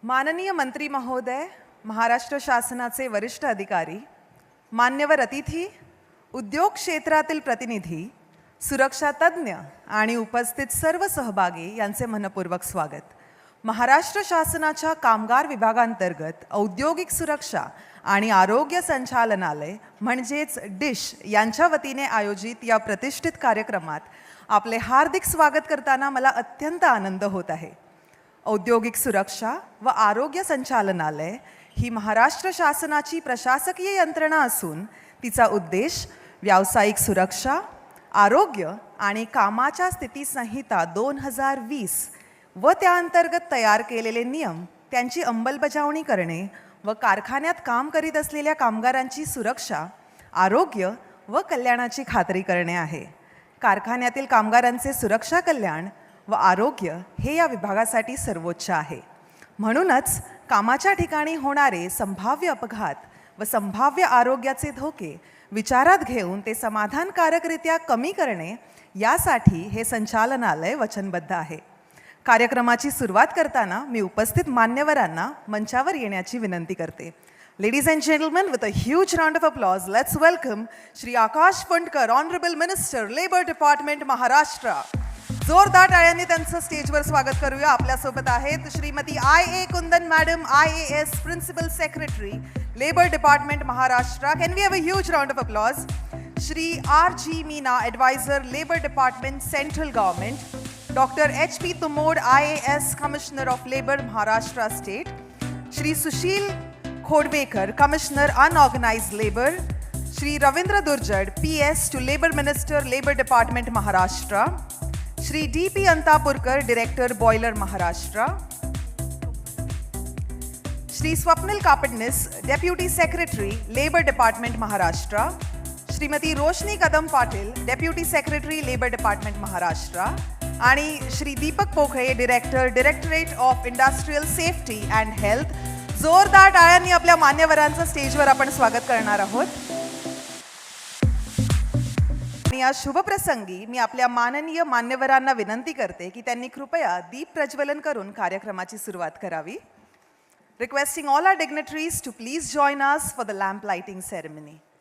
माननीय मंत्री महोदय, महाराष्ट्र शासनाचे वरिष्ठ अधिकारी, मान्यवर अतिथी, उद्योग क्षेत्रातील प्रतिनिधी, सुरक्षा तज्ञ आणि उपस्थित सर्व सहभागी यांचे मनपूर्वक स्वागत. महाराष्ट्र शासनाच्या कामगार विभागांतर्गत औद्योगिक सुरक्षा आणि आरोग्य संचालनालय म्हणजेच डिश यांच्या वतीने आयोजित या प्रतिष्ठित कार्यक्रमात आपले हार्दिक स्वागत करताना मला अत्यंत आनंद होत आहे. औद्योगिक सुरक्षा व आरोग्य संचालनालय ही महाराष्ट्र शासनाची प्रशासकीय यंत्रणा असून तिचा उद्देश व्यावसायिक सुरक्षा, आरोग्य आणि कामाच्या स्थिती संहिता 2020 व त्या अंतर्गत तयार केलेले नियम त्यांची अंमलबजावणी करणे व कारखान्यात काम करीत असलेल्या कामगारांची सुरक्षा, आरोग्य व कल्याणाची खात्री करणे आहे. कारखान्यातील कामगारांचे सुरक्षा, कल्याण व आरोग्य हे या विभागासाठी सर्वोच्च आहे. म्हणूनच कामाच्या ठिकाणी होणारे संभाव्य अपघात व संभाव्य आरोग्याचे धोके विचारात घेऊन ते समाधानकारकरित्या कमी करणे यासाठी हे संचालनालय वचनबद्ध आहे. कार्यक्रमाची सुरुवात करताना मी उपस्थित मान्यवरांना मंचावर येण्याची विनंती करते. Ladies and gentlemen, with a huge round of applause, let's welcome Shri Akash Fundkar, Honorable Minister, Labor Department, Maharashtra. जोरदार टाळ्यांनी त्यांचं स्टेजवर स्वागत करूया. आपल्यासोबत आहेत Shrimati IA Kundan madam, IAS principal secretary, labour department Maharashtra. Can we have a huge round of applause? Shri RG Meena, adviser, labour department, central government. Dr. HP Tumod, IAS commissioner of labour, Maharashtra state. Shri Sushil Khodvekar, commissioner unorganised labour. Shri Ravindra Durjad, PS to labour minister, labour department Maharashtra. Shri DP Antapurkar, director, boiler, Maharashtra. Shri Swapnil Kapadnis, deputy secretary, labour department Maharashtra. Shrimati Roshni Kadam Patil, deputy secretary, labour department Maharashtra. आणि Shri Deepak Pokhale, director, directorate of industrial safety and health. जोरदार टाळ्यांनी आपल्या मान्यवरांचं स्टेजवर आपण स्वागत करणार आहोत. आणि या शुभप्रसंगी मी आपल्या माननीय मान्यवरांना विनंती करते की त्यांनी कृपया दीप प्रज्वलन करून कार्यक्रमाची सुरुवात करावी. Requesting all our dignitaries to please join us for the lamp lighting ceremony.